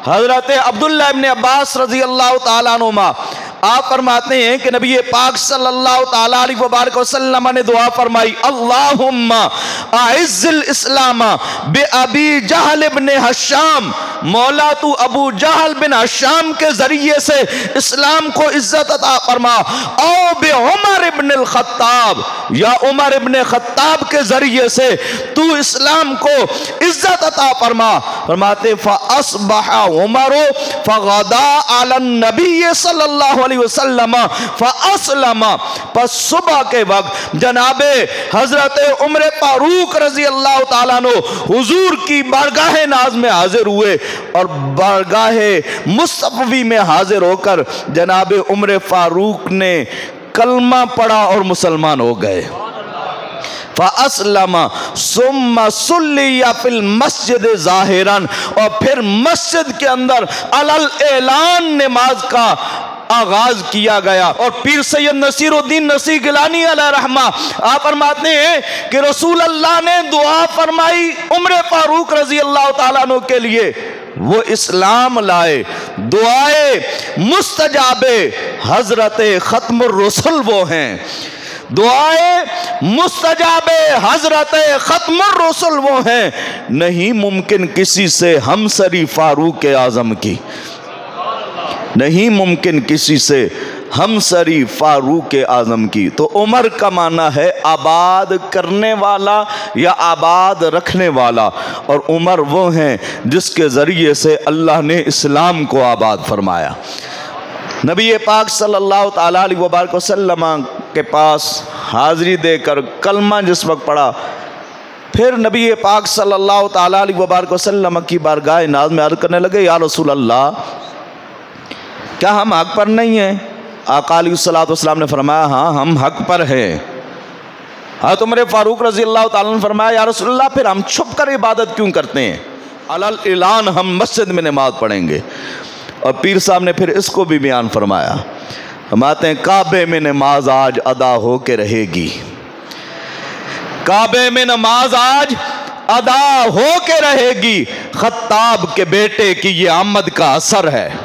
हजरत अब्दुल्लाह इब्न अब्बास रजी अल्लाह तआला अन्हुमा आप फरमाते हैं कि नबी पाक सल्लल्लाहु तआला अलैहि वसल्लम ने दुआ फरमाई, अल्लाहुम्मा आइज़्ज़िल इस्लाम बि अबी जहल इब्न हशाम, मौला तू अबू जहल बिन हशाम के जरिए से इस्लाम को इज्जत अता फरमा, औ बि उमर इब्न अल खत्ताब, या उमर इब्न खत्ताब के जरिए से तू इस्लाम को इज्जत अता फरमा। फरमाते फ़अस्बह उमर फ़गदा अला नबी सल्लल्लाहु अलैहि वसल्लम फ़अस्लम, पस सुबह के वक्त जनाबे हजरत उमर फारूक रजी अल्लाह तआला अन्हु हुजूर की बारगाह नाज में हाजिर हुए और बारगाह मुस्तफ़वी में हाजिर होकर जनाबे उमर फारूक ने कलमा पढ़ा और मुसलमान हो गए। फ़अस्लमा सुम्मा सुल्लिया फिल मस्जिद ज़ाहिरन, और फिर मस्जिद के अंदर अलल ऐलान नमाज का आगाज किया गया। और पीर सैयद नसीरुद्दीन नसी गिलानी अलैहि रहमा आप फरमाते हैं कि रसूल अल्लाह ने दुआ फरमाई उमर फारूक रजी अल्लाह तआला अन्हु के लिए, वो इस्लाम लाए। दुआए मुस्तजाबे हजरत खत्मुर रसूल वो हैं, दुआए मुस्तजाबे हजरत खत्मुर रसूल वो हैं। नहीं मुमकिन किसी से हमसरी फारूक आजम की, नहीं मुमकिन किसी से हमसरी फारूक आजम की। तो उमर का माना है आबाद करने वाला या आबाद रखने वाला, और उमर वो हैं जिसके ज़रिए से अल्लाह ने इस्लाम को आबाद फरमाया। नबी पाक सल्लल्लाहु तआला अलैहि वसल्लम के पास हाज़िरी देकर कलमा जिस वक्त पढ़ा, फिर नबी पाक सल्लल्लाहु तआला अलैहि वसल्लम की बारगाह नाज़ में अर्ज़ करने लगे, या रसूल अल्लाह, क्या हम हक पर नहीं हैं? आका अलैहिस्सलातु वस्सलाम ने फरमाया, हाँ हम हक पर हैं। हाँ तो उमर फारूक रजी अल्लाह तआला ने फरमाया, या रसूल अल्लाह, फिर हम छुप कर इबादत क्यों करते हैं? अलल ऐलान हम मस्जिद में नमाज पढ़ेंगे। और पीर साहब ने फिर इसको भी बयान फरमाया, फरमाते हैं काबे में नमाज आज अदा हो के रहेगी, काबे में नमाज आज अदा हो के रहेगी, खत्ताब के बेटे की ये आमद का असर है।